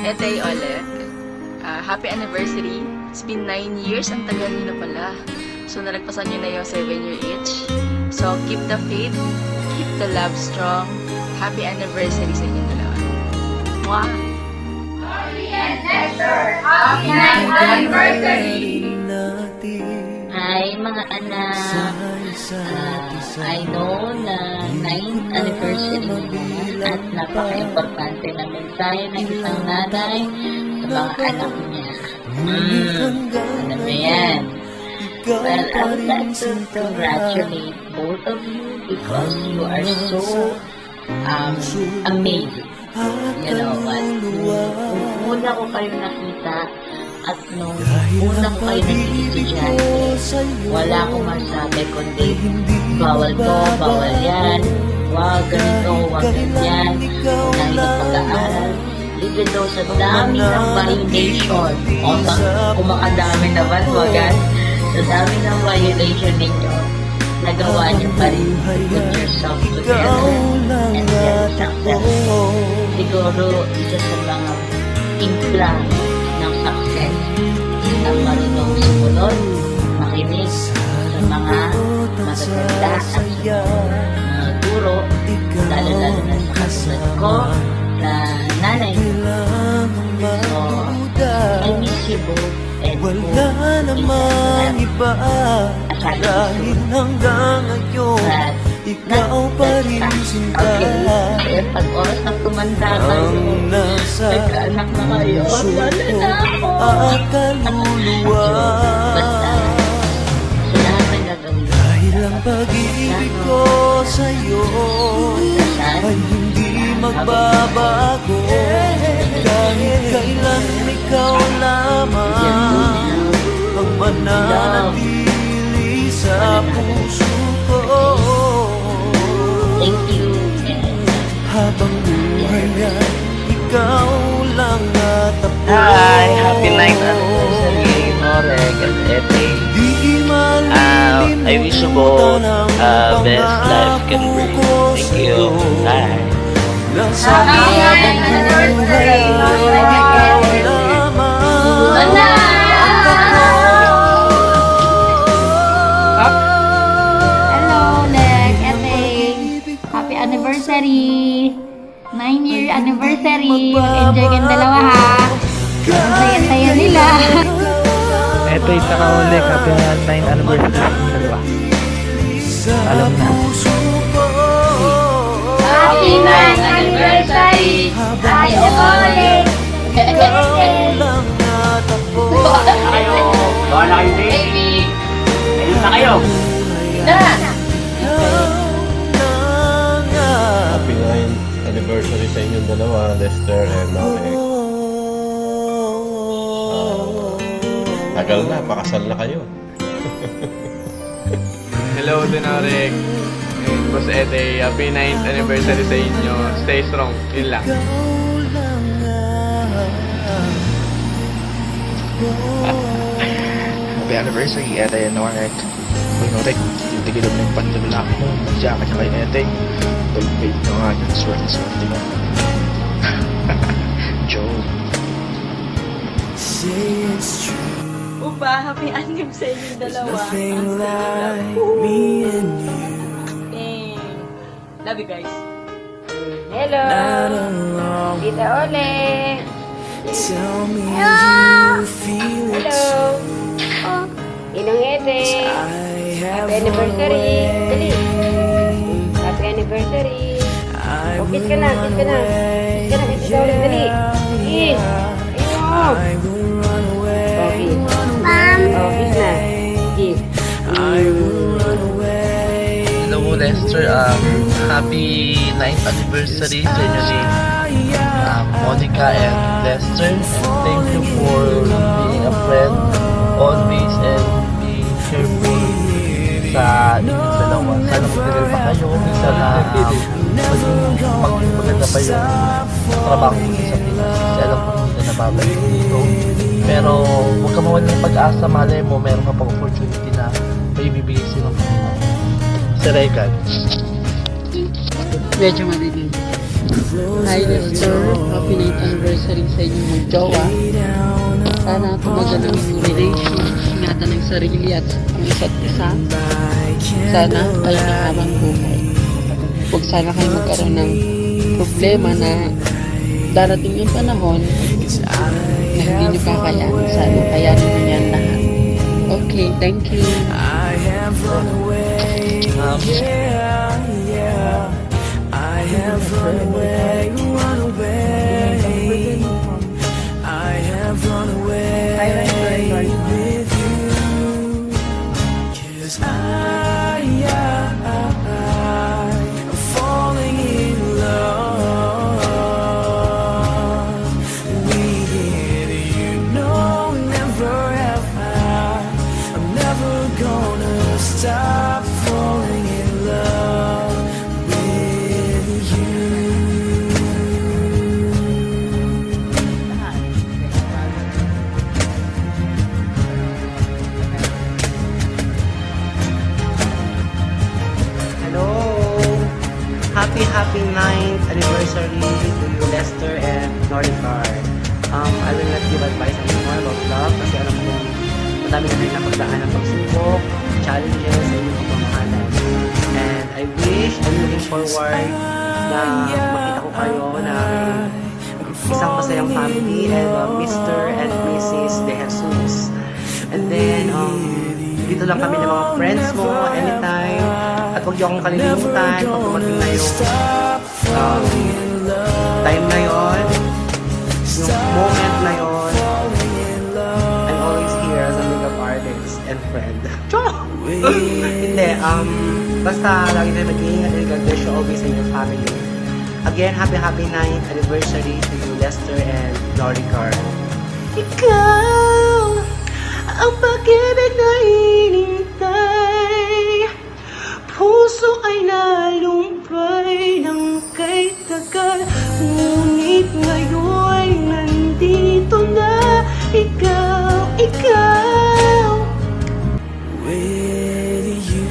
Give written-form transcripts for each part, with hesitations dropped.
Ete Oleg, happy anniversary. It's been 9 years. Ang tagal niyo na pala. So, nalagpasan niyo na yung 7-year itch. So, keep the faith. Keep the love strong. Happy anniversary sa inyong dalawa. Mwah! Happy 9th anniversary! Hi mga anak, I know na 9th anniversary at napaka-importante na mensahe ng isang nanay sa mga anak niya. Ano ba yan? Well, I would like to congratulate both of you because you are so amazing. You know what? Nung una ko kayo nakita at nung una ko kayo nag-estudyante, wala akong masabi kundi bawal to, bawal yan, wag ganito, wag ganyan, dahil pag-aaral. Even though sa dami ng violation, o kung makadami naman, wagan, sa dami ng violation ninyo, nagawa niyo pa rin to put yourself together and get success. Siguro, isa sa mga timpla ng success ang marunong sumunod, makinig sa mga magaganda at mga guro, lalo-lalo na sa katulad ko na nanay. So, I miss you both and wala namang iba dahil hanggang ngayon ikaw pa rin sinta. Okay, pag oras na tumanda kayo, nagkaanak na kayo, wala na ako. At kaluluwa Basta, sa lahat ng gagawin. dahil ang pag-ibig ko sa'yo ay hindi magbabago. Kahit kailan ikaw lamang ang mananatili sa puso ko. Thank you. Habang buhay ay ikaw lang at ako. Hi! Happy 9th anniversary, Noreg and Ete. I wish you both best life can bring. Thank you. Bye. Happy 9th anniversary! Hello, Leg, Ete. Happy anniversary! 9-year anniversary. Mag-enjoy kayong dalawa ha. Ang saya-saya nila. Ete, isa ka ulit. Happy 9th anniversary sa inyong dalawa. Alam na. Happy 9th anniversary! Happy ulit! Gawa na kayo, baby! Ayun na kayo! Happy 9th anniversary sa inyong dalawa, Lester and Noreg. Tagal na, pakasal na kayo. Hello, Noreg. Boss Ete, happy 9th anniversary sa inyo. Stay strong. Yun lang. Happy anniversary, Ete and Noreg. Uy, Noreg, titigilog na yung pantalak mo. Mag-jacket ka kay Ete. Tulpate ka nga yun. Swerte-swerte mo. Joe. Upa, happy anniversary sa inyong dalawa. Nothing Ang like saya. me and you. Love you guys. Hello! Not alone. Tita Ole! Tell me you feel it Hello! too. Oh, Inang Ete! I have Happy anniversary! Dali! Happy anniversary! I Oh, kiss will ka na, run kiss ka na. away. Kiss ka na, kiss ka ulit, dali. Kiss. Ayun. I will run away. Oh, kiss. Mom. Oh, kiss na. Kiss. I will run away. Hello, Lester. Happy 9th anniversary sa inyo ni Monica and Lester. And thank you for being a friend always and being careful sa inyong dalawa. Sana magdalil pa kayo. Sana maging maganda pa yung trabaho ko sa Pinas. Kasi alam ko hindi na nababalik dito. Pero huwag ka mawala ng pag-asa. Malay mo, meron ka pang opportunity na may ibibigay sila. Si Regan. Medyo madilim. Hi Lester, happy 9th anniversary sa inyong magjowa. Sana tumagal ang inyong relation, ingatan ng sarili at ang isa't isa. Sana kayo na habang buhay. Huwag sana kayo magkaroon ng problema na darating yung panahon na hindi nyo kakayanin. Sana kayanin nyo yan lahat. Okay, thank you. I have run away, yeah, yeah. I have run away, run away. I have run away with you. 'Cause I'm falling in love with you. No, never have I. I'm never gonna stop falling in love with you. Hello! Happy 9th anniversary to you, Lester and Noricar. I will not give advice anymore about love kasi alam ko madami na rin napagdaan ng pagsubok, challenges, sa inyong pagmamahalan. And I'm looking forward na makita ko kayo na isang masayang family and Mr. and Mrs. De Jesus. And then, dito lang kami ng mga friends mo anytime. At huwag niyo akong kalilimutan pag dumating na yung time na yon, yung moment na yon. I'm always here as a makeup artist and friend. Hindi, basta lagi tayo mag-iingat and God bless you always in your family. Again, happy 9th anniversary to you, Lester and Noricar. Ikaw ang pag-ibig na hinintay, puso ay nalumpay ng kay tagal. Ngunit ngayon nandito na ikaw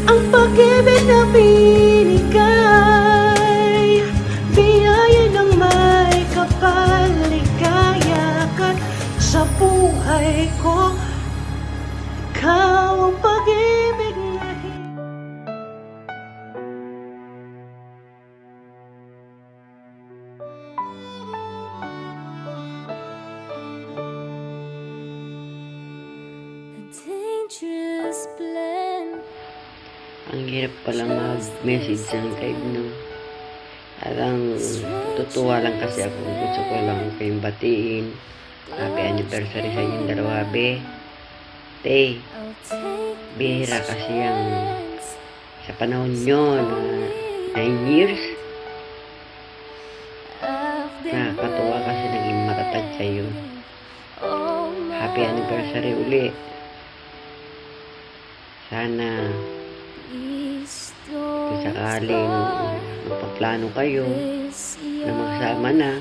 ang pag-ibig na binigay, biyaya ng may kapal, ligaya ka sa buhay ko. Ikaw ang pag-ibig na Dangerous plan. Ang hirap palang mag-message ng type, no? At ang tutuwa lang kasi ako, gusto ko lang kayong batiin. Happy anniversary sa inyong dalawa, be. Te, bihira kasi ang sa panahon nyo na 9 years. Nakakatuwa kasi naging matatag sa'yo. Happy anniversary uli. Sana kung sakaling magpaplano kayo na magsama na,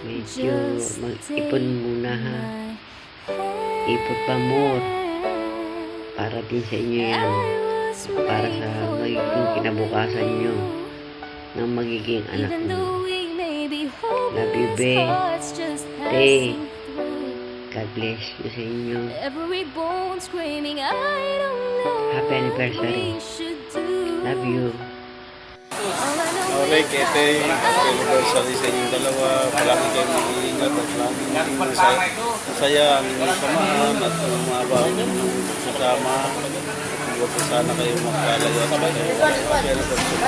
medyo mag-ipon muna, ha. Ipot pa more para din sa inyo yan, para sa magiging kinabukasan nyo ng magiging anak mo. Love you, be. Te, God bless you sa inyo. Happy anniversary. Love you. Alright, ito yung happy anniversary sa inyong dalawa. Palagi kayong mag-iingat at palagi masaya ang inyong samahan at umaba ang kasama. Huwag sana kayo magkalayo at happy anniversary.